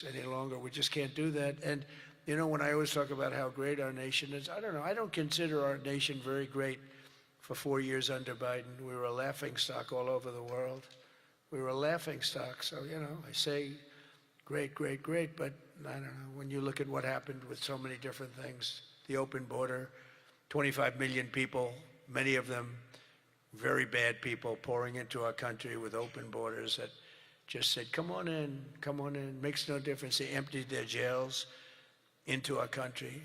any longer. We just can't do that. And, you know, when I always talk about how great our nation is, I don't know. I don't consider our nation very great for 4 years under Biden. We were a laughingstock all over the world. We were a laughingstock. So, you know, I say great, great, great, but I don't know. When you look at what happened with so many different things, the open border, 25 million people, many of them very bad people pouring into our country with open borders that just said, come on in, makes no difference. They emptied their jails into our country.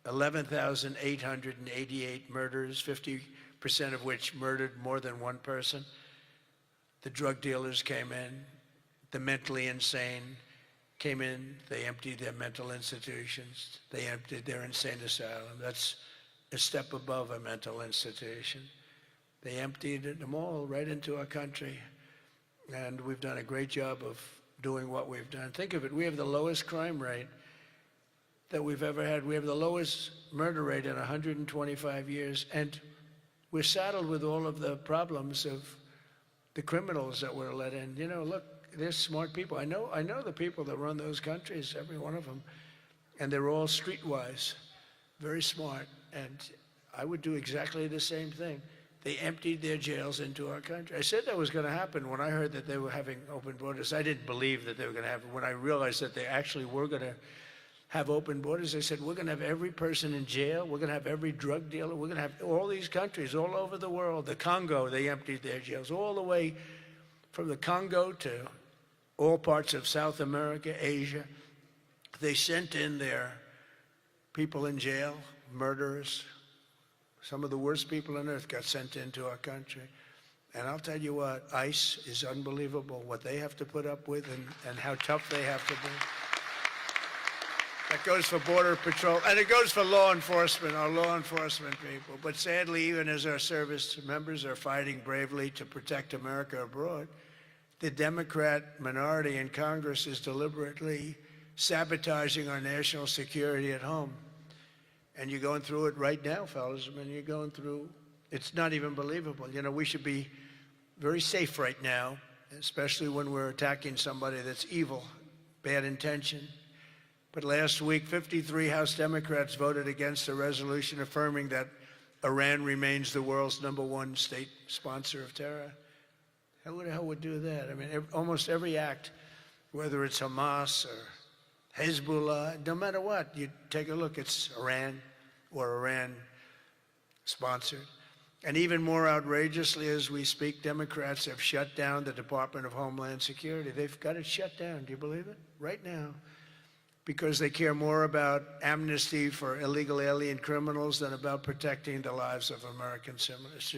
11,888 murders, 50% of which murdered more than one person. The drug dealers came in, the mentally insane came in, they emptied their mental institutions, they emptied their insane asylum. That's a step above a mental institution. They emptied them all right into our country. And we've done a great job of doing what we've done. Think of it, we have the lowest crime rate that we've ever had. We have the lowest murder rate in 125 years. And we're saddled with all of the problems of the criminals that were let in. You know, look, they're smart people. I know the people that run those countries, every one of them. And they're all streetwise, very smart. And I would do exactly the same thing. They emptied their jails into our country. I said that was going to happen when I heard that they were having open borders. I didn't believe that they were going to happen. When I realized that they actually were going to have open borders, I said, we're going to have every person in jail. We're going to have every drug dealer. We're going to have all these countries all over the world. The Congo, they emptied their jails all the way from the Congo to all parts of South America, Asia. They sent in their people in jail, murderers. Some of the worst people on earth got sent into our country. And I'll tell you what, ICE is unbelievable, what they have to put up with and how tough they have to be. That goes for Border Patrol, and it goes for law enforcement, our law enforcement people. But sadly, even as our service members are fighting bravely to protect America abroad, the Democrat minority in Congress is deliberately sabotaging our national security at home. And you're going through it right now, fellas. I mean, you're going through, it's not even believable. You know, we should be very safe right now, especially when we're attacking somebody that's evil, bad intention. But last week, 53 House Democrats voted against a resolution affirming that Iran remains the world's #1 state sponsor of terror. Who the hell would do that? I mean, almost every act, whether it's Hamas or Hezbollah, no matter what, you take a look, it's Iran or Iran sponsored. And even more outrageously, as we speak, Democrats have shut down the Department of Homeland Security. They've got it shut down. Do you believe it? Right now. Because they care more about amnesty for illegal alien criminals than about protecting the lives of American citizens.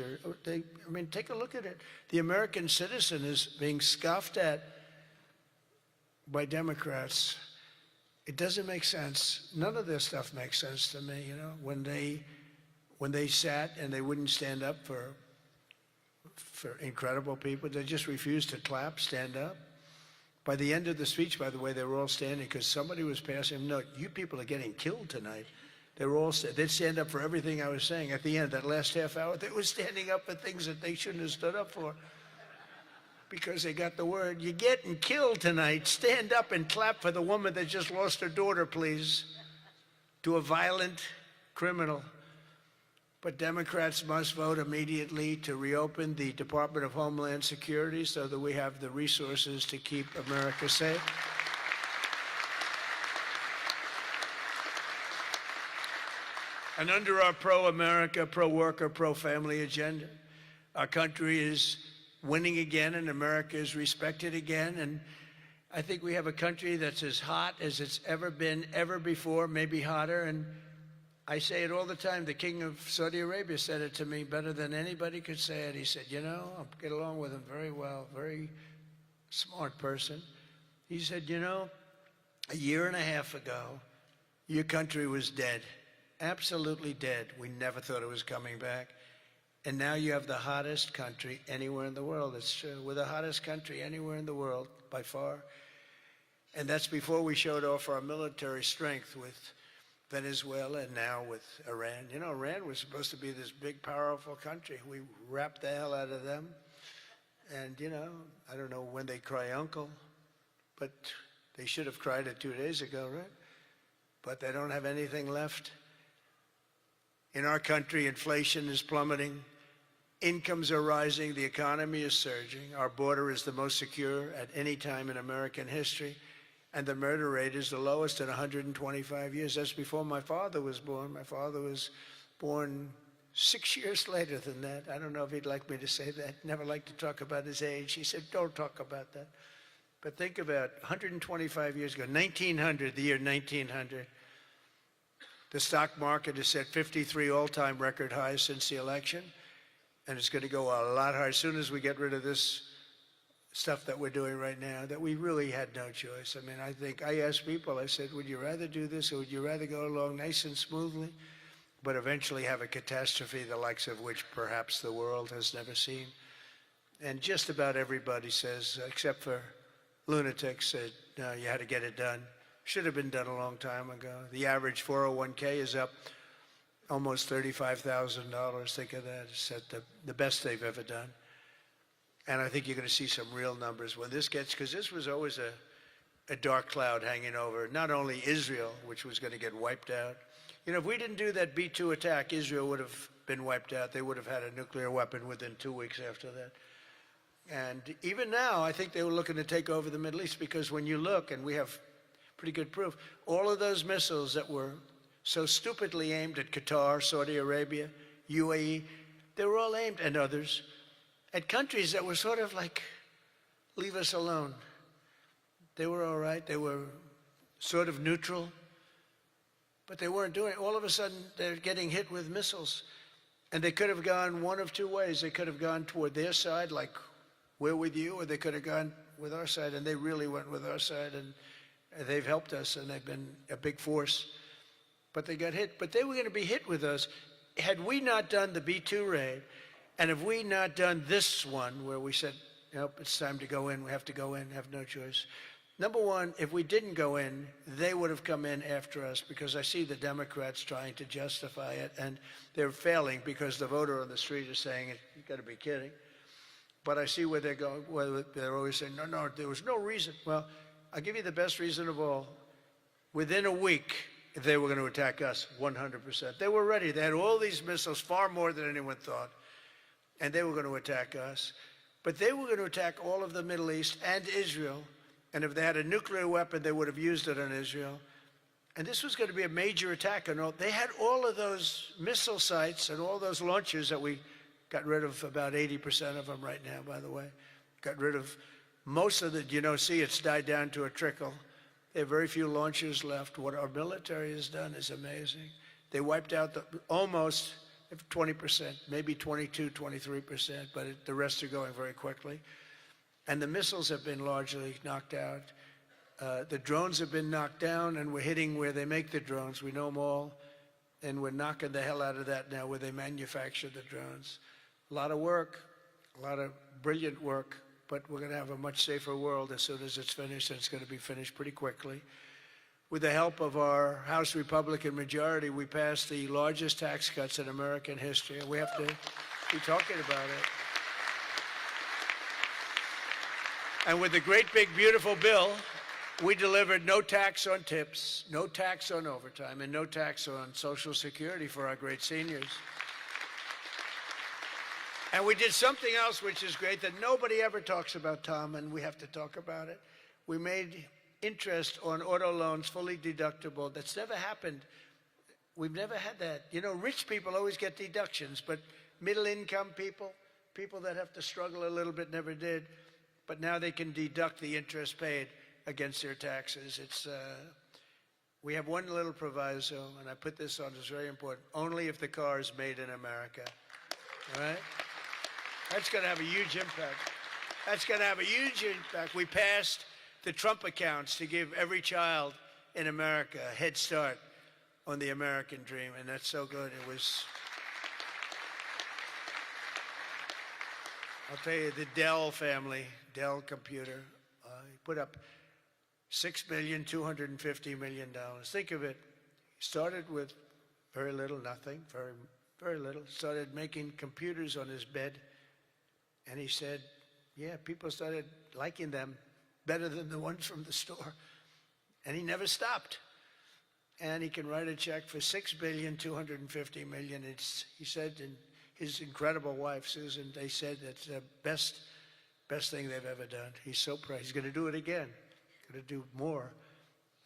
I mean, take a look at it. The American citizen is being scoffed at by Democrats. It doesn't make sense. None of this stuff makes sense to me, you know, when they sat and they wouldn't stand up for incredible people. They just refused to clap, stand up. By the end of the speech, by the way, they were all standing because somebody was passing them. No, you people are getting killed tonight. They were all, they'd stand up for everything I was saying. At the end, that last half hour, they were standing up for things that they shouldn't have stood up for because they got the word, you're getting killed tonight. Stand up and clap for the woman that just lost her daughter, please, to a violent criminal. But Democrats must vote immediately to reopen the Department of Homeland Security so that we have the resources to keep America safe. And under our pro-America, pro-worker, pro-family agenda, our country is winning again and America is respected again. And I think we have a country that's as hot as it's ever been, ever before, maybe hotter. And I say it all the time. The king of Saudi Arabia said it to me better than anybody could say it. He said, you know, I get along with him very well, very smart person. He said, you know, a year and a half ago, your country was dead, absolutely dead. We never thought it was coming back. And now you have the hottest country anywhere in the world. It's true. We're the hottest country anywhere in the world, by far. And that's before we showed off our military strength with Venezuela and now with Iran. You know, Iran was supposed to be this big, powerful country. We wrapped the hell out of them. And, you know, I don't know when they cry uncle, but They should have cried it 2 days ago, right? But they don't have anything left. In our country, inflation is plummeting. Incomes are rising. The economy is surging. Our border is the most secure at any time in American history. And the murder rate is the lowest in 125 years. That's before my father was born. My father was born 6 years later than that. I don't know if he'd like me to say that. Never liked to talk about his age. He said, don't talk about that. But think about 125 years ago, 1900, the year 1900. The stock market has set 53 all-time record highs since the election. And it's going to go a lot higher as soon as we get rid of this stuff that we're doing right now, that we really had no choice. I mean, I asked people, I said, would you rather do this or would you rather go along nice and smoothly, but eventually have a catastrophe the likes of which perhaps the world has never seen? And just about everybody says, except for lunatics, said, no, you had to get it done. Should have been done a long time ago. The average 401k is up almost $35,000. Think of that. It's at the best they've ever done. And I think you're going to see some real numbers when this gets, because this was always a dark cloud hanging over not only Israel, which was going to get wiped out. You know, if we didn't do that B-2 attack, Israel would have been wiped out. They would have had a nuclear weapon within 2 weeks after that. And even now, I think they were looking to take over the Middle East, because when you look, and we have pretty good proof, all of those missiles that were so stupidly aimed at Qatar, Saudi Arabia, UAE, they were all aimed, and others, at countries that were sort of like, leave us alone. They were all right. They were sort of neutral, but they weren't doing it. All of a sudden, they're getting hit with missiles. And they could have gone one of two ways. They could have gone toward their side, like we're with you, or they could have gone with our side, and they really went with our side, and they've helped us, and they've been a big force. But they got hit. But they were going to be hit with us. Had we not done the B-2 raid, and have we not done this one where we said, nope, it's time to go in, we have to go in, have no choice. Number one, if we didn't go in, they would have come in after us, because I see the Democrats trying to justify it, and they're failing because the voter on the street is saying, you've got to be kidding. But I see where they're going, where they're always saying, no, there was no reason. Well, I'll give you the best reason of all. Within a week, they were going to attack us 100%. They were ready. They had all these missiles, far more than anyone thought. And they were going to attack us. But they were going to attack all of the Middle East and Israel. And if they had a nuclear weapon, they would have used it on Israel. And this was going to be a major attack. And they had all of those missile sites and all those launchers that we got rid of, about 80% of them right now, by the way. Got rid of most of the, see, it's died down to a trickle. There are very few launchers left. What our military has done is amazing. They wiped out almost 20%, maybe 22, 23%, but the rest are going very quickly. And the missiles have been largely knocked out. The drones have been knocked down, and we're hitting where they make the drones. We know them all, and we're knocking the hell out of that now where they manufacture the drones. A lot of work, a lot of brilliant work, but we're going to have a much safer world as soon as it's finished, and it's going to be finished pretty quickly. With the help of our House Republican majority, we passed the largest tax cuts in American history, and we have to be talking about it. And with the great, big, beautiful bill, we delivered no tax on tips, no tax on overtime, and no tax on Social Security for our great seniors. And we did something else which is great that nobody ever talks about, Tom, and we have to talk about it. We made interest on auto loans fully deductible. That's never happened. We've never had that. Rich people always get deductions, but middle-income people, people that have to struggle a little bit, never did. But now they can deduct the interest paid against their taxes. We have one little proviso, and I put this on, it's very important, only if the car is made in America, all right? That's going to have a huge impact. That's going to have a huge impact. We passed the Trump accounts to give every child in America a head start on the American dream, and that's so good. It was, I'll tell you, the Dell family, Dell computer, put up $6,250,000,000. Think of it. He started with very little, nothing, very, very little. Started making computers on his bed, and he said, yeah, people started liking them better than the ones from the store. And he never stopped. And he can write a check for $6,250,000,000. He said, and his incredible wife, Susan, they said that's the best thing they've ever done. He's so proud. He's going to do it again. Going to do more.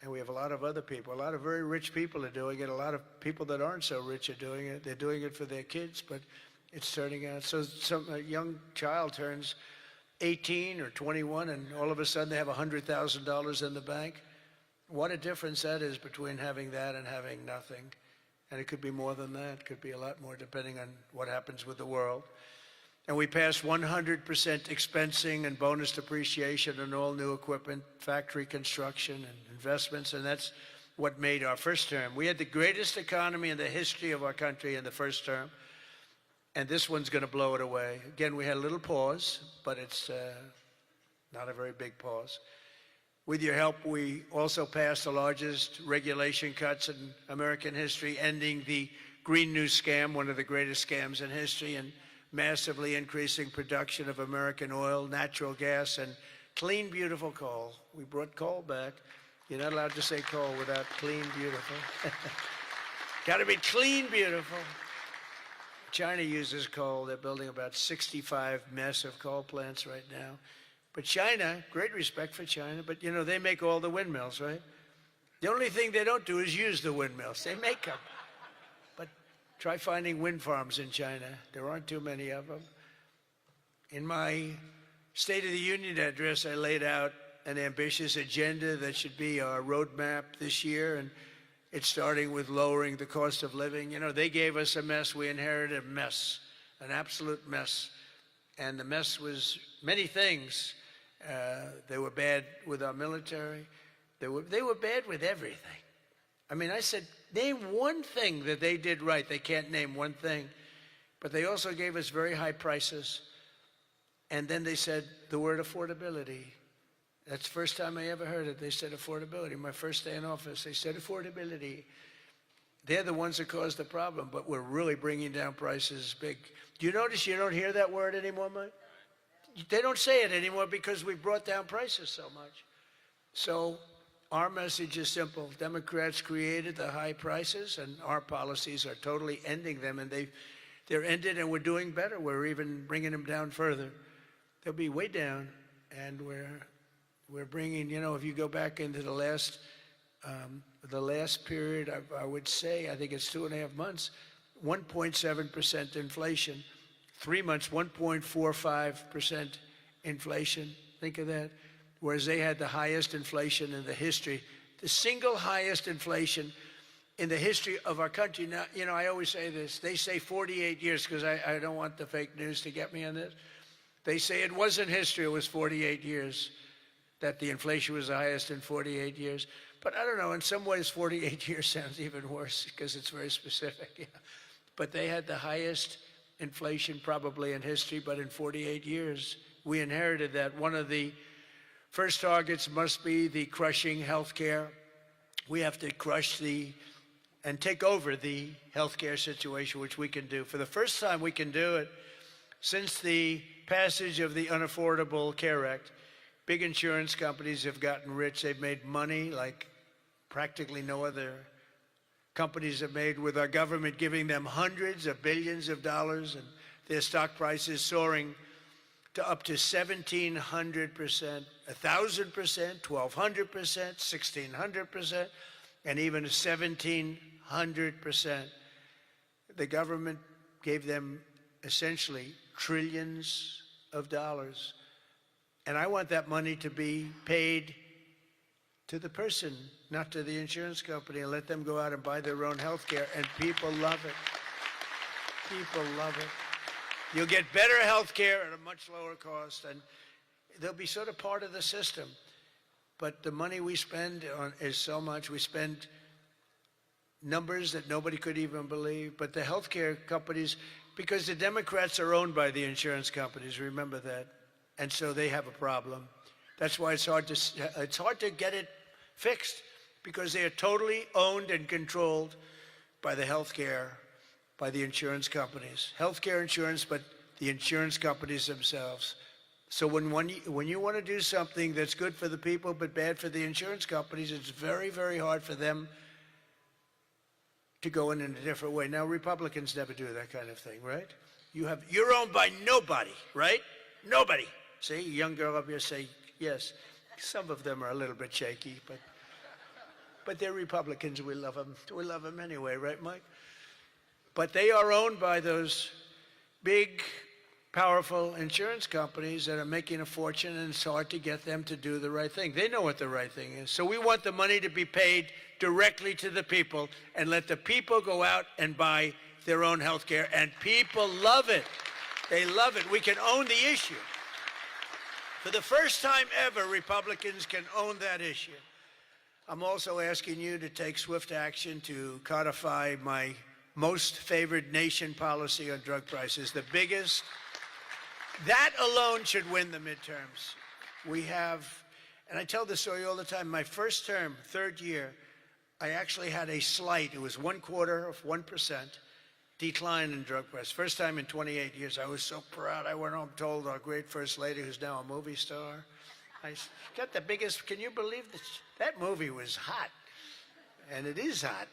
And we have a lot of other people. A lot of very rich people are doing it. A lot of people that aren't so rich are doing it. They're doing it for their kids, but it's turning out. So a young child turns 18 or 21, and all of a sudden they have $100,000 in the bank. What a difference that is between having that and having nothing. And it could be more than that. It could be a lot more depending on what happens with the world. And we passed 100% expensing and bonus depreciation on all new equipment, factory construction and investments, and that's what made our first term. We had the greatest economy in the history of our country in the first term, and this one's going to blow it away. Again, we had a little pause, but it's not a very big pause. With your help, we also passed the largest regulation cuts in American history, ending the Green New Scam, one of the greatest scams in history, and massively increasing production of American oil, natural gas, and clean, beautiful coal. We brought coal back. You're not allowed to say coal without clean, beautiful. Got to be clean, beautiful. China uses coal. They're building about 65 massive coal plants right now. But China, great respect for China, but you know, they make all the windmills, right? The only thing they don't do is use the windmills. They make them. But try finding wind farms in China. There aren't too many of them. In my State of the Union address, I laid out an ambitious agenda that should be our roadmap this year, and it's starting with lowering the cost of living. You know, they gave us a mess. We inherited a mess, an absolute mess. And the mess was many things. They were bad with our military. They were bad with everything. I mean, I said, name one thing that they did right. They can't name one thing. But they also gave us very high prices. And then they said the word affordability. That's the first time I ever heard it. They said affordability. My first day in office, they said affordability. They're the ones that caused the problem, but we're really bringing down prices big. Do you notice you don't hear that word anymore, Mike? They don't say it anymore because we brought down prices so much. So our message is simple. Democrats created the high prices, and our policies are totally ending them, and they're ended, and we're doing better. We're even bringing them down further. They'll be way down, and we're bringing, you know, if you go back into the last period, I would say, I think it's 2.5 months, 1.7% inflation. 3 months, 1.45% inflation. Think of that. Whereas they had the highest inflation in the history, the single highest inflation in the history of our country. Now, you know, I always say this. They say 48 years because I don't want the fake news to get me on this. They say it wasn't history, it was 48 years, that the inflation was the highest in 48 years. But I don't know, in some ways 48 years sounds even worse because it's very specific. Yeah. But they had the highest inflation probably in history, but in 48 years, we inherited that. One of the first targets must be the crushing healthcare. We have to crush and take over the healthcare situation, which we can do. For the first time, we can do it since the passage of the Unaffordable Care Act. Big insurance companies have gotten rich. They've made money like practically no other companies have made, with our government giving them hundreds of billions of dollars, and their stock prices soaring to up to 1,700%, 1,000%, 1,200%, 1,600%, and even 1,700%. The government gave them essentially trillions of dollars. And I want that money to be paid to the person, not to the insurance company, and let them go out and buy their own health care. And people love it. People love it. You'll get better health care at a much lower cost, and they'll be sort of part of the system. But the money we spend is so much. We spend numbers that nobody could even believe. But the health care companies, because the Democrats are owned by the insurance companies, remember that. And so they have a problem. That's why it's hard to get it fixed, because they are totally owned and controlled by the healthcare, by the insurance companies. Healthcare insurance, but the insurance companies themselves. So when you want to do something that's good for the people but bad for the insurance companies, it's very, very hard for them to go in a different way. Now, Republicans never do that kind of thing, right? You're owned by nobody, right? Nobody. See, a young girl up here say yes. Some of them are a little bit shaky, but they're Republicans. We love them. We love them anyway, right, Mike? But they are owned by those big, powerful insurance companies that are making a fortune, and it's hard to get them to do the right thing. They know what the right thing is. So we want the money to be paid directly to the people and let the people go out and buy their own health care, and people love it. They love it. We can own the issue. For the first time ever, Republicans can own that issue. I'm also asking you to take swift action to codify my most favored nation policy on drug prices, the biggest. That alone should win the midterms. We have, and I tell this story all the time, my first term, third year, I actually had a slight, it was 0.25% decline in drug prices. First time in 28 years. I was so proud. I went home, told our great First Lady, who's now a movie star, I got the biggest, can you believe this? That movie was hot, and it is hot.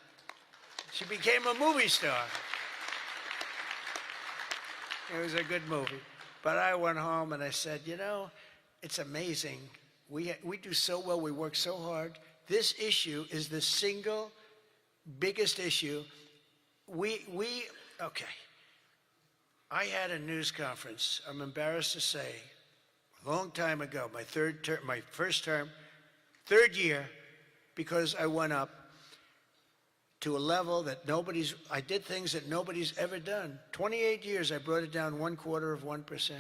She became a movie star. It was a good movie. But I went home and I said, you know, it's amazing. We do so well, we work so hard. This issue is the single biggest issue. Okay. I had a news conference, I'm embarrassed to say, a long time ago, my first term, third year, because I went up to a level that I did things that nobody's ever done. 28 years, I brought it down 0.25%.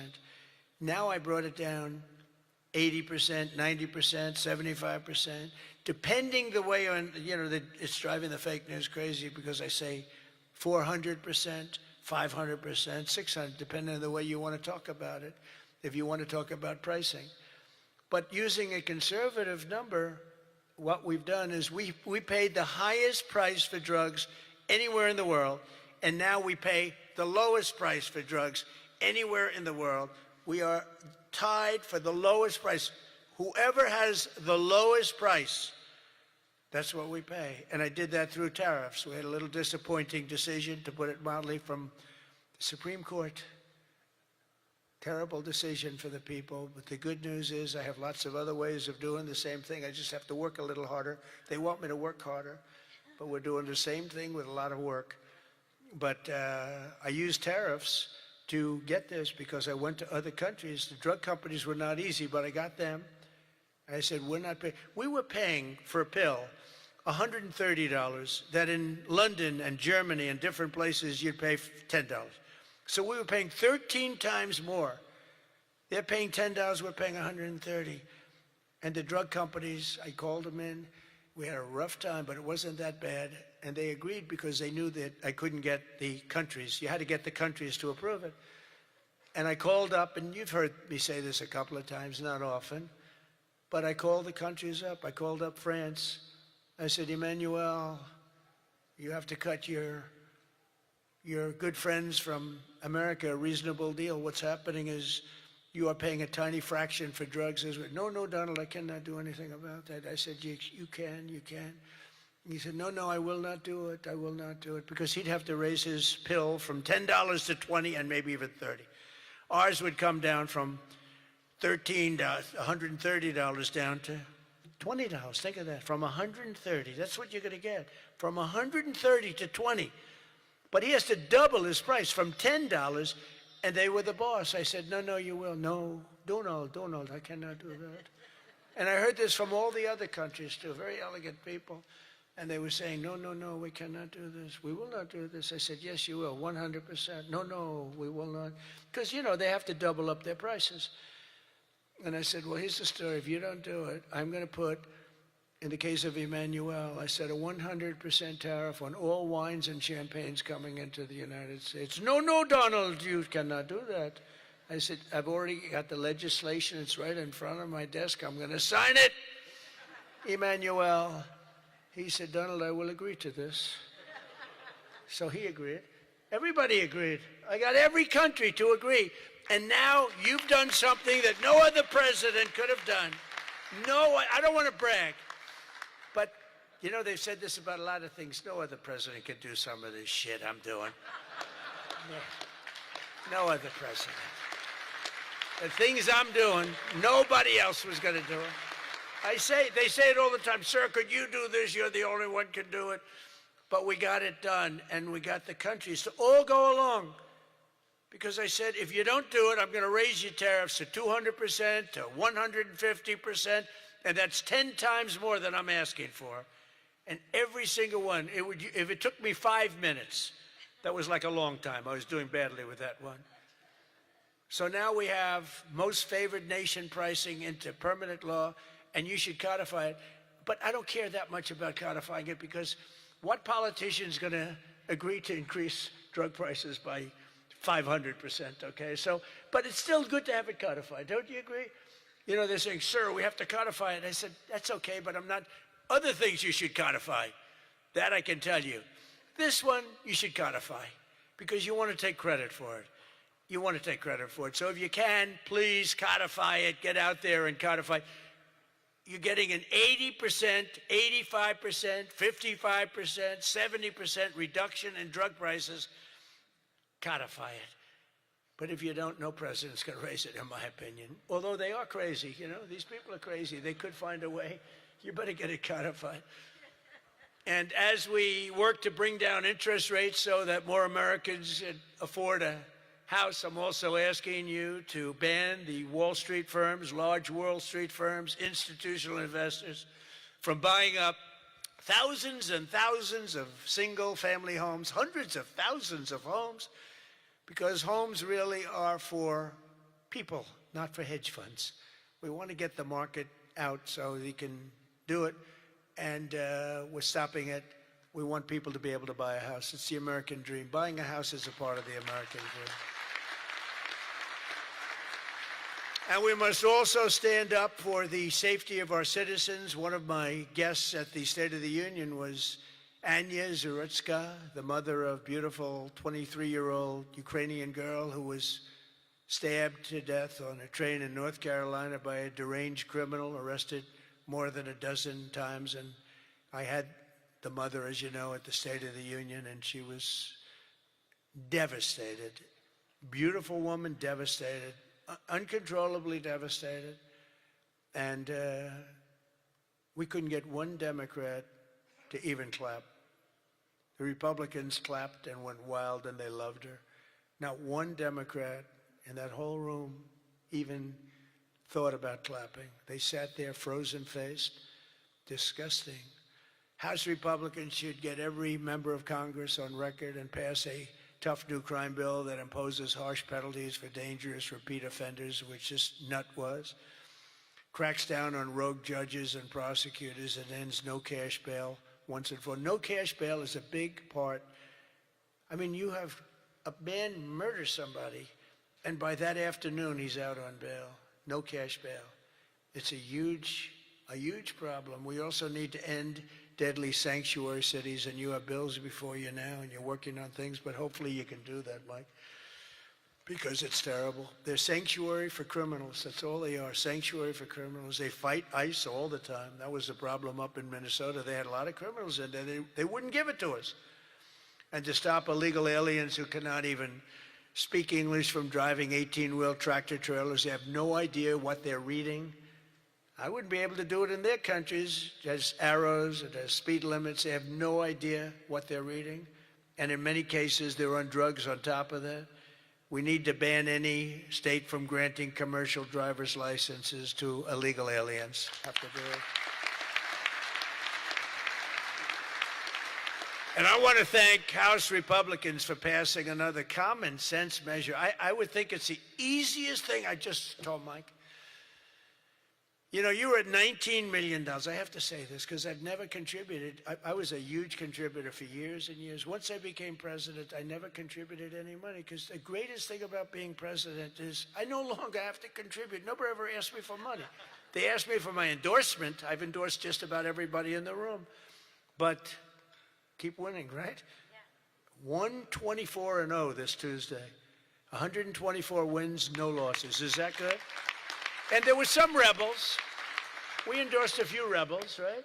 Now I brought it down 80%, 90%, 75%, depending the way on, it's driving the fake news crazy because I say 400%, 500%, 600, depending on the way you want to talk about it, if you want to talk about pricing. But using a conservative number, what we've done is we paid the highest price for drugs anywhere in the world, and now we pay the lowest price for drugs anywhere in the world. We are tied for the lowest price. Whoever has the lowest price, that's what we pay. And I did that through tariffs. We had a little disappointing decision, to put it mildly, from the Supreme Court. Terrible decision for the people, but the good news is I have lots of other ways of doing the same thing. I just have to work a little harder. They want me to work harder, but we're doing the same thing with a lot of work. But I used tariffs to get this because I went to other countries. The drug companies were not easy, but I got them. I said, we're not paying. We were paying for a pill $130 that in London and Germany and different places you'd pay $10. So we were paying 13 times more. They're paying $10, we're paying $130. And the drug companies, I called them in. We had a rough time, but it wasn't that bad. And they agreed because they knew that I couldn't get the countries. You had to get the countries to approve it. And I called up, and you've heard me say this a couple of times, not often, but I called the countries up. I called up France. I said, Emmanuel, you have to cut your good friends from America a reasonable deal. What's happening is you are paying a tiny fraction for drugs. No, Donald, I cannot do anything about that. I said, you can. He said, no, I will not do it. I will not do it. Because he'd have to raise his pill from $10 to $20 and maybe even $30. Ours would come down from $13, $130 down to $20. Think of that. From $130, that's what you're going to get. From $130 to $20. But he has to double his price from $10, and they were the boss. I said, no, you will. No, Donald, I cannot do that. And I heard this from all the other countries, too, very elegant people. And they were saying, no, we cannot do this. We will not do this. I said, yes, you will, 100%. No, we will not. Because, they have to double up their prices. And I said, well, here's the story. If you don't do it, I'm going to put, in the case of Emmanuel, I said a 100% tariff on all wines and champagnes coming into the United States. No, Donald, you cannot do that. I said, I've already got the legislation. It's right in front of my desk. I'm going to sign it. Emmanuel, he said, Donald, I will agree to this. So he agreed. Everybody agreed. I got every country to agree. And now you've done something that no other president could have done. No, I don't want to brag, but you know, they've said this about a lot of things. No other president could do some of this shit I'm doing. No other president. The things I'm doing, nobody else was going to do it. They say it all the time, sir, could you do this? You're the only one can do it. But we got it done, and we got the countries to all go along. Because I said, if you don't do it, I'm going to raise your tariffs to 200%, to 150%, and that's 10 times more than I'm asking for. And every single one, if it took me 5 minutes, that was like a long time. I was doing badly with that one. So now we have most favored nation pricing into permanent law, and you should codify it. But I don't care that much about codifying it, because what politician is going to agree to increase drug prices by 500%, okay? So, but it's still good to have it codified. Don't you agree? You know, they're saying, sir, we have to codify it. I said, that's okay, but I'm not. Other things you should codify. That I can tell you. This one, you should codify, because you want to take credit for it. You want to take credit for it. So if you can, please codify it. Get out there and codify. You're getting an 80%, 85%, 55%, 70% reduction in drug prices. Codify it. But if you don't, no president's going to raise it, in my opinion. Although they are crazy, you know, these people are crazy. They could find a way. You better get it codified. And as we work to bring down interest rates so that more Americans can afford a house, I'm also asking you to ban the Wall Street firms, large Wall Street firms, institutional investors, from buying up thousands and thousands of single-family homes, hundreds of thousands of homes, because homes really are for people, not for hedge funds. We want to get the market out so they can do it, and we're stopping it. We want people to be able to buy a house. It's the American dream. Buying a house is a part of the American dream. And we must also stand up for the safety of our citizens. One of my guests at the State of the Union was Anya Zurutska, the mother of beautiful 23-year-old Ukrainian girl who was stabbed to death on a train in North Carolina by a deranged criminal, arrested more than a dozen times. And I had the mother, as you know, at the State of the Union, and she was devastated. Beautiful woman, devastated, uncontrollably devastated. And we couldn't get one Democrat to even clap. The Republicans clapped and went wild, and they loved her. Not one Democrat in that whole room even thought about clapping. They sat there frozen-faced. Disgusting. House Republicans should get every member of Congress on record and pass a tough new crime bill that imposes harsh penalties for dangerous repeat offenders, which this nut was, cracks down on rogue judges and prosecutors, and ends no cash bail once and for all. No cash bail is a big part. I mean, you have a man murder somebody, and by that afternoon, he's out on bail. No cash bail. It's a huge problem. We also need to end deadly sanctuary cities, and you have bills before you now, and you're working on things, but hopefully you can do that, Mike, because it's terrible. They're sanctuary for criminals. That's all they are, sanctuary for criminals. They fight ICE all the time. That was the problem up in Minnesota. They had a lot of criminals in there. They wouldn't give it to us. And to stop illegal aliens who cannot even speak English from driving 18-wheel tractor trailers. They have no idea what they're reading. I wouldn't be able to do it in their countries. There's arrows, there's speed limits. They have no idea what they're reading. And in many cases, they're on drugs on top of that. We need to ban any state from granting commercial driver's licenses to illegal aliens. Have to do it. And I want to thank House Republicans for passing another common sense measure. I would think it's the easiest thing. I just told Mike. You know, you were at $19 million. I have to say this because I've never contributed. I was a huge contributor for years and years. Once I became president, I never contributed any money, because the greatest thing about being president is I no longer have to contribute. Nobody ever asked me for money. They asked me for my endorsement. I've endorsed just about everybody in the room. But keep winning, right? Yeah. 124-0 this Tuesday. 124 wins, no losses. Is that good? And there were some rebels. We endorsed a few rebels, right?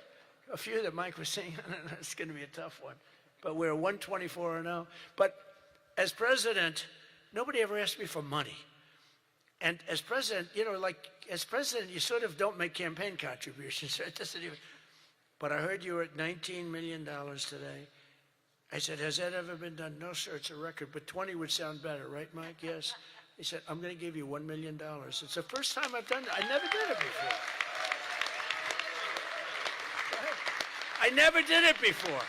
A few that Mike was saying, it's going to be a tough one. But we're 124-0. But as president, nobody ever asked me for money. And as president, as president, you sort of don't make campaign contributions. It doesn't even. But I heard you were at $19 million today. I said, has that ever been done? No, sir, it's a record, but 20 would sound better, right, Mike? Yes. He said, I'm going to give you $1 million. It's the first time I've done that. I never did it before. I never did it before.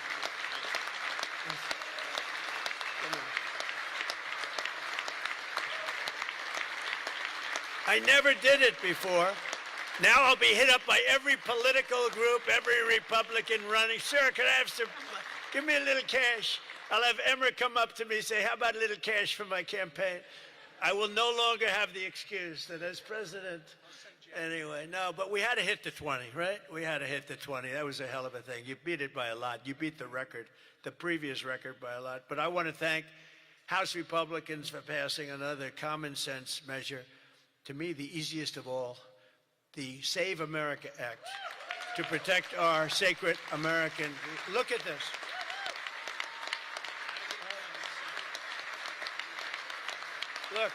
I never did it before. Now I'll be hit up by every political group, every Republican running. Sir, can I have some, give me a little cash. I'll have Emmer come up to me and say, how about a little cash for my campaign? I will no longer have the excuse that as president, anyway, no, but we had to hit the 20, right? We had to hit the 20. That was a hell of a thing. You beat it by a lot. You beat the record, the previous record by a lot. But I want to thank House Republicans for passing another common sense measure. To me, the easiest of all, the Save America Act to protect our sacred American. Look at this. Look.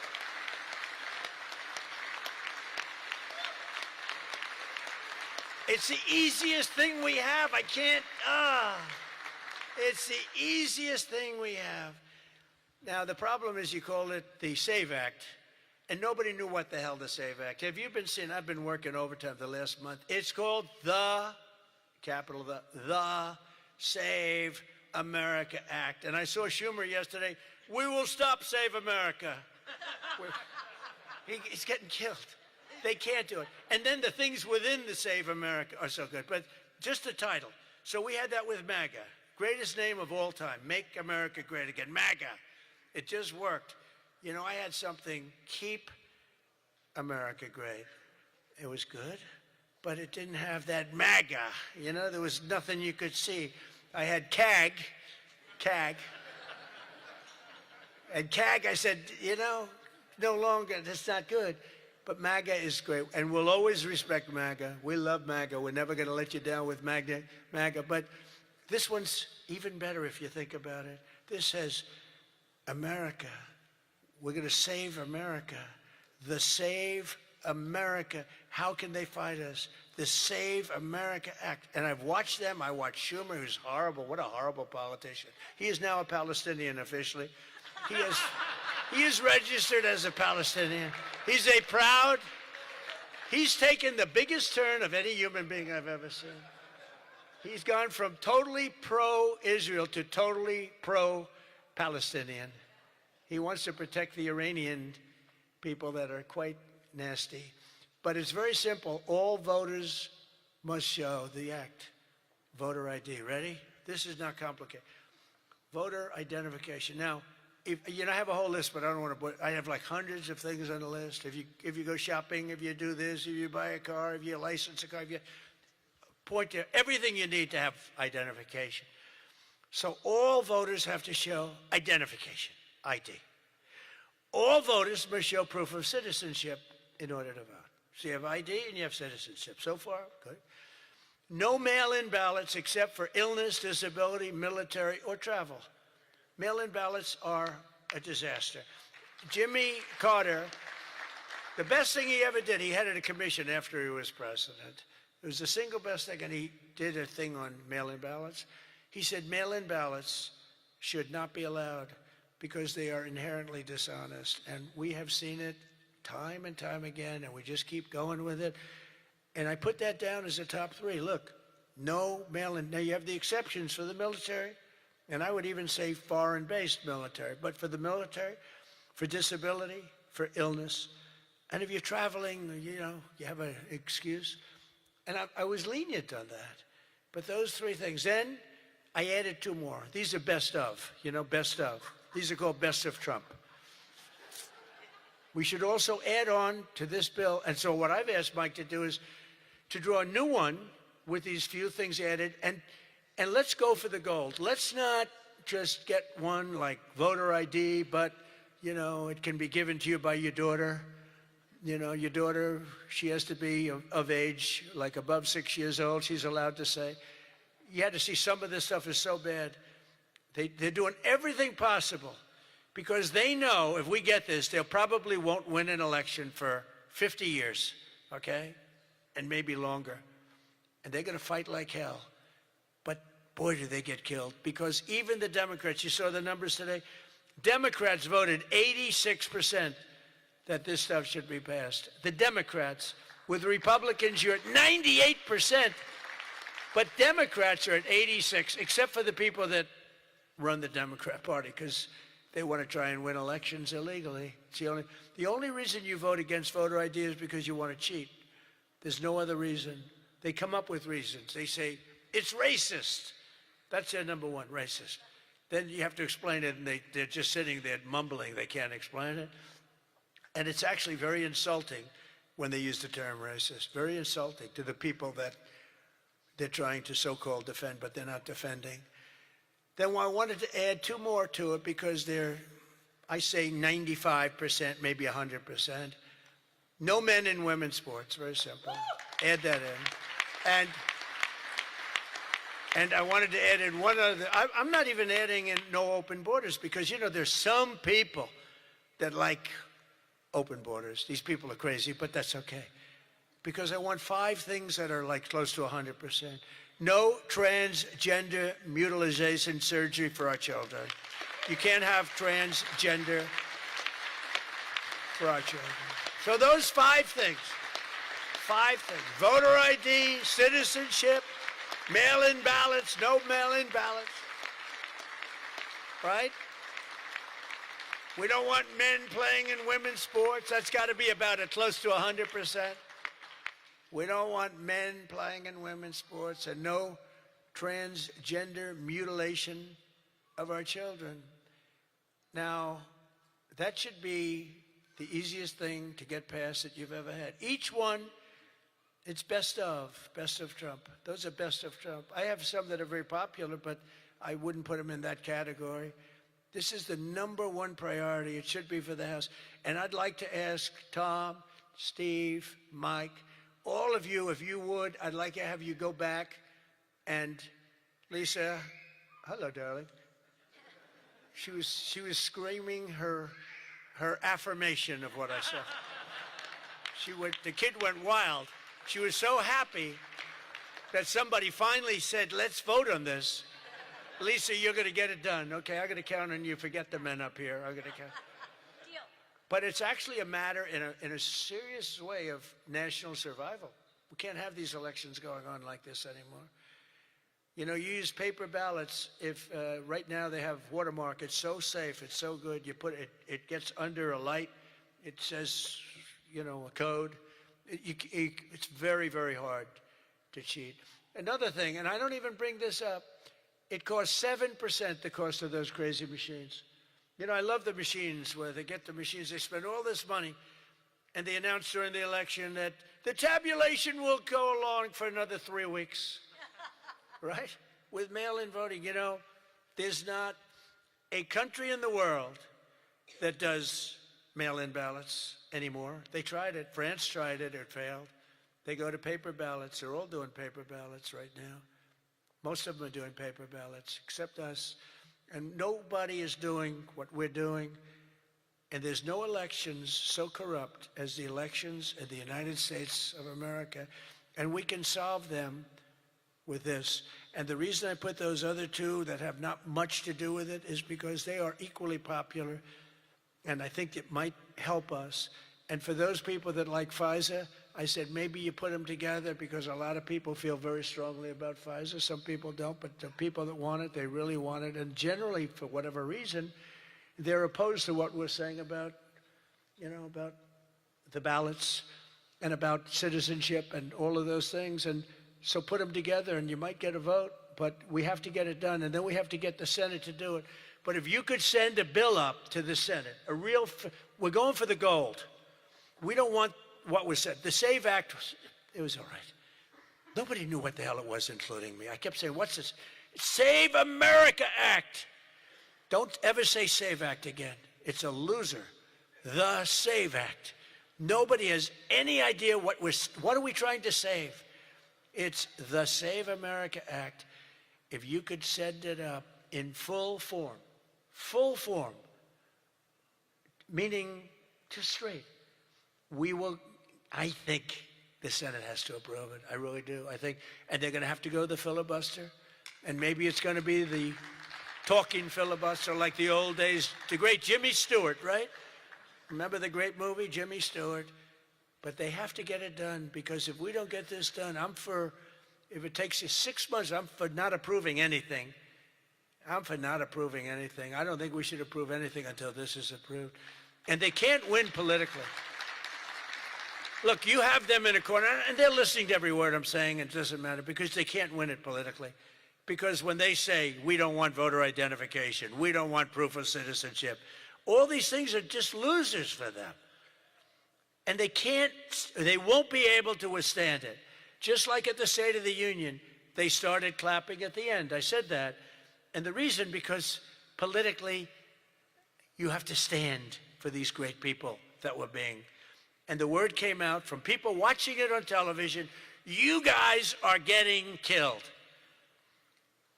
It's the easiest thing we have. It's the easiest thing we have. Now, the problem is you call it the SAVE Act. And nobody knew what the hell the SAVE Act. Have you been seeing? I've been working overtime the last month. It's called the Save America Act. And I saw Schumer yesterday. We will stop Save America. He's getting killed. They can't do it. And then the things within the Save America are so good. But just the title. So we had that with MAGA. Greatest name of all time. Make America Great Again. MAGA. It just worked. You know, I had something, Keep America Great. It was good, but it didn't have that MAGA. You know, there was nothing you could see. I had CAG. And CAG, I said, you know, no longer, that's not good. But MAGA is great, and we'll always respect MAGA. We love MAGA. We're never going to let you down with MAGA. But this one's even better if you think about it. This says, America. We're going to save America. The Save America. How can they fight us? The Save America Act. And I've watched them. I watched Schumer, who's horrible. What a horrible politician. He is now a Palestinian officially. He is registered as a Palestinian. He's taken the biggest turn of any human being I've ever seen. He's gone from totally pro-Israel to totally pro-Palestinian. He wants to protect the Iranian people that are quite nasty. But it's very simple. All voters must show the act. Voter ID. Ready? This is not complicated. Voter identification. Now, I have a whole list, but I don't want to put. I have like hundreds of things on the list. If you go shopping, if you do this, if you buy a car, if you license a car, if you point to everything you need to have identification. So all voters have to show identification. ID. All voters must show proof of citizenship in order to vote. So you have ID and you have citizenship. So far, good. No mail-in ballots except for illness, disability, military, or travel. Mail-in ballots are a disaster. Jimmy Carter, the best thing he ever did, he headed a commission after he was president. It was the single best thing, and he did a thing on mail-in ballots. He said mail-in ballots should not be allowed because they are inherently dishonest. And we have seen it time and time again, and we just keep going with it. And I put that down as a top 3. Look, no mail-in. Now, you have the exceptions for the military, and I would even say foreign-based military. But for the military, for disability, for illness, and if you're traveling, you have an excuse. And I was lenient on that. But those 3 things. Then I added 2 more. These are best of, best of. These are called best of Trump. We should also add on to this bill. And so what I've asked Mike to do is to draw a new one with these few things added. And let's go for the gold. Let's not just get one like voter ID, but, you know, it can be given to you by your daughter. You know, your daughter, she has to be of age, like above 6 years old, she's allowed to say. You had to see some of this stuff is so bad. They're doing everything possible because they know if we get this, they probably won't win an election for 50 years, okay? And maybe longer. And they're going to fight like hell. But boy, do they get killed. Because even the Democrats, you saw the numbers today, Democrats voted 86% that this stuff should be passed. The Democrats. With Republicans, you're at 98%. But Democrats are at 86, except for the people that run the Democrat Party, because they want to try and win elections illegally. It's the only reason you vote against voter ID is because you want to cheat. There's no other reason. They come up with reasons. They say, it's racist. That's their number one, racist. Then you have to explain it, and they're just sitting there mumbling. They can't explain it. And it's actually very insulting when they use the term racist. Very insulting to the people that they're trying to so-called defend, but they're not defending. Then I wanted to add two more to it because they're, I say 95%, maybe 100%. No men in women's sports, very simple. Add that in. And I wanted to add in one other, I'm not even adding in no open borders because, you know, there's some people that like open borders. These people are crazy, but that's okay. Because I want 5 things that are like close to 100%. No transgender mutilation surgery for our children. You can't have transgender for our children. So those 5 things, 5 things. Voter ID, citizenship, mail-in ballots, no mail-in ballots, right? We don't want men playing in women's sports. That's got to be about close to 100%. We don't want men playing in women's sports and no transgender mutilation of our children. Now, that should be the easiest thing to get past that you've ever had. Each one, it's best of Trump. Those are best of Trump. I have some that are very popular, but I wouldn't put them in that category. This is the number one priority. It should be for the House. And I'd like to ask Tom, Steve, Mike, all of you, if you would, I'd like to have you go back and Lisa, hello, darling. She was screaming her affirmation of what I said. The kid went wild. She was so happy that somebody finally said, let's vote on this. Lisa, you're going to get it done. Okay, I'm going to count on you. Forget the men up here. I'm going to count. Deal. But it's actually a matter in a serious way of national survival. We can't have these elections going on like this anymore. You know, you use paper ballots. If right now they have watermark, it's so safe, it's so good. You put it, it gets under a light. It says, you know, a code. It's very, very hard to cheat. Another thing, and I don't even bring this up, it costs 7% the cost of those crazy machines. You know, I love the machines where they get the machines, they spend all this money, and they announce during the election that the tabulation will go along for another 3 weeks, right? With mail-in voting, you know, there's not a country in the world that does mail-in ballots anymore. They tried it. France tried it. It failed. They go to paper ballots. They're all doing paper ballots right now. Most of them are doing paper ballots, except us. And nobody is doing what we're doing. And there's no elections so corrupt as the elections in the United States of America. And we can solve them with this. And the reason I put those other 2 that have not much to do with it is because they are equally popular. And I think it might help us. And for those people that like FISA, I said maybe you put them together because a lot of people feel very strongly about FISA. Some people don't, but the people that want it, they really want it. And generally, for whatever reason, they're opposed to what we're saying about, you know, about the ballots and about citizenship and all of those things. And so put them together and you might get a vote, but we have to get it done. And then we have to get the Senate to do it. But if you could send a bill up to the Senate, we're going for the gold. We don't want what was said. The SAVE Act, it was all right. Nobody knew what the hell it was, including me. I kept saying, what's this? Save America Act. Don't ever say SAVE Act again. It's a loser. The SAVE Act. Nobody has any idea what are we trying to save. It's the Save America Act. If you could send it up in full form, meaning just straight, I think the Senate has to approve it. I really do. I think, and they're going to have to go the filibuster, and maybe it's going to be the talking filibuster like the old days, the great Jimmy Stewart, right? Remember the great movie, Jimmy Stewart? But they have to get it done, because if we don't get this done, if it takes you 6 months, I'm for not approving anything. I don't think we should approve anything until this is approved. And they can't win politically. Look, you have them in a corner, and they're listening to every word I'm saying, and it doesn't matter, because they can't win it politically. Because when they say, we don't want voter identification, we don't want proof of citizenship, all these things are just losers for them. And they won't be able to withstand it. Just like at the State of the Union, they started clapping at the end. I said that. And the reason, because politically, you have to stand for these great people that were being. And the word came out from people watching it on television, you guys are getting killed.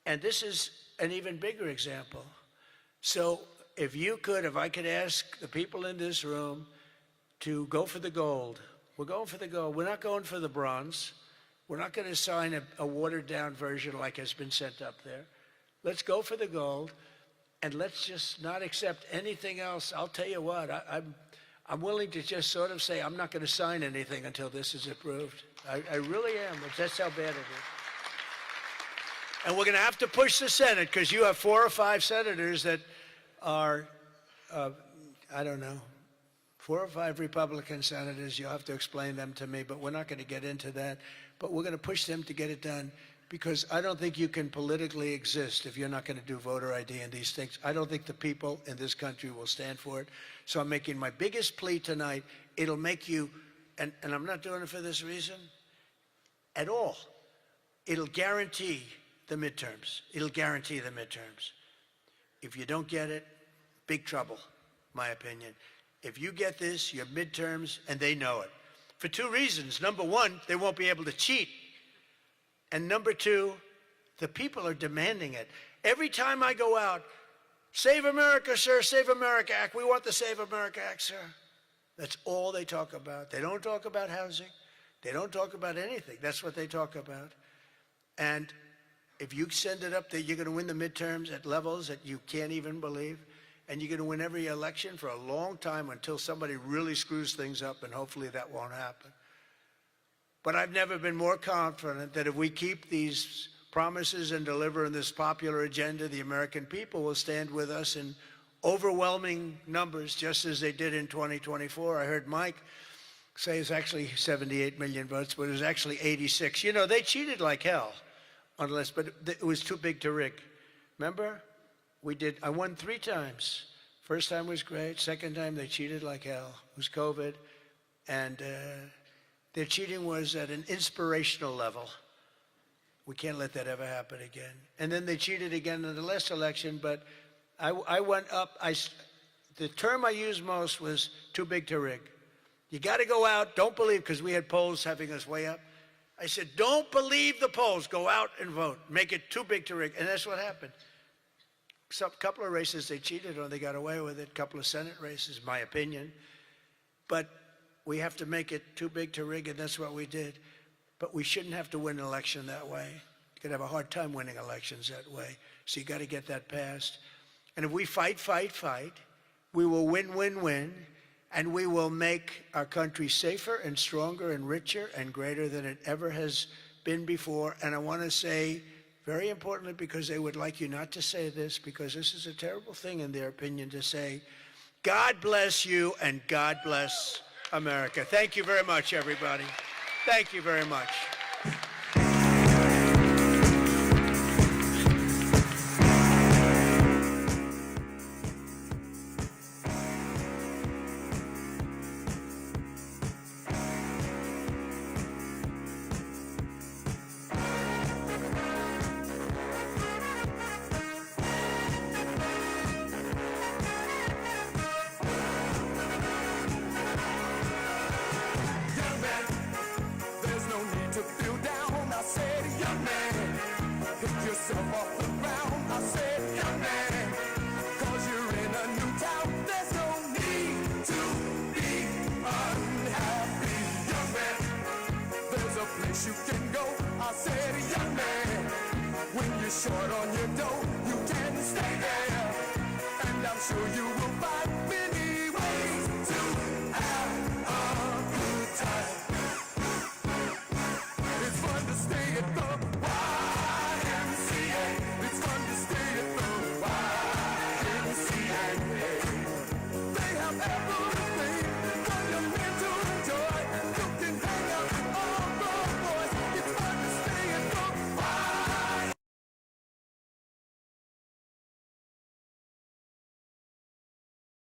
And this is an even bigger example. So if I could ask the people in this room to go for the gold. We're going for the gold. We're not going for the bronze. We're not going to sign a watered-down version like has been sent up there. Let's go for the gold, and let's just not accept anything else. I'll tell you what, I'm willing to just sort of say I'm not going to sign anything until this is approved. I really am. That's how bad it is. And we're going to have to push the Senate, because you have 4 or 5 senators that are, I don't know, 4 or 5 Republican senators. You'll have to explain them to me, but we're not going to get into that. But we're going to push them to get it done, because I don't think you can politically exist if you're not going to do voter ID and these things. I don't think the people in this country will stand for it. So I'm making my biggest plea tonight. It'll make you, and I'm not doing it for this reason at all. It'll guarantee the midterms. It'll guarantee the midterms. If you don't get it, big trouble, my opinion. If you get this, your midterms, and they know it. For 2 reasons. Number one, they won't be able to cheat. And number 2, the people are demanding it. Every time I go out, Save America, sir, Save America Act. We want the Save America Act, sir. That's all they talk about. They don't talk about housing. They don't talk about anything. That's what they talk about. And if you send it up there, you're going to win the midterms at levels that you can't even believe. And you're going to win every election for a long time until somebody really screws things up, and hopefully that won't happen. But I've never been more confident that if we keep these promises and deliver on this popular agenda, the American people will stand with us in overwhelming numbers, just as they did in 2024. I heard Mike say it's actually 78 million votes, but it was actually 86. You know, they cheated like hell on the list, but it was too big to rig. Remember? I won 3 times. First time was great. Second time they cheated like hell. It was COVID. And their cheating was at an inspirational level. We can't let that ever happen again. And then they cheated again in the last election, but I went up. The term I used most was too big to rig. You got to go out, don't believe, because we had polls having us way up. I said, don't believe the polls. Go out and vote. Make it too big to rig. And that's what happened. A couple of races they cheated on, they got away with it. A couple of Senate races, my opinion. But we have to make it too big to rig, and that's what we did. But we shouldn't have to win an election that way. You could have a hard time winning elections that way. So you got to get that passed. And if we fight, we will win, and we will make our country safer and stronger and richer and greater than it ever has been before. And I want to say, very importantly, because they would like you not to say this, because this is a terrible thing in their opinion to say, God bless you and God bless America. Thank you very much, everybody. Thank you very much. short on your dough, you can stay there, and I'm sure you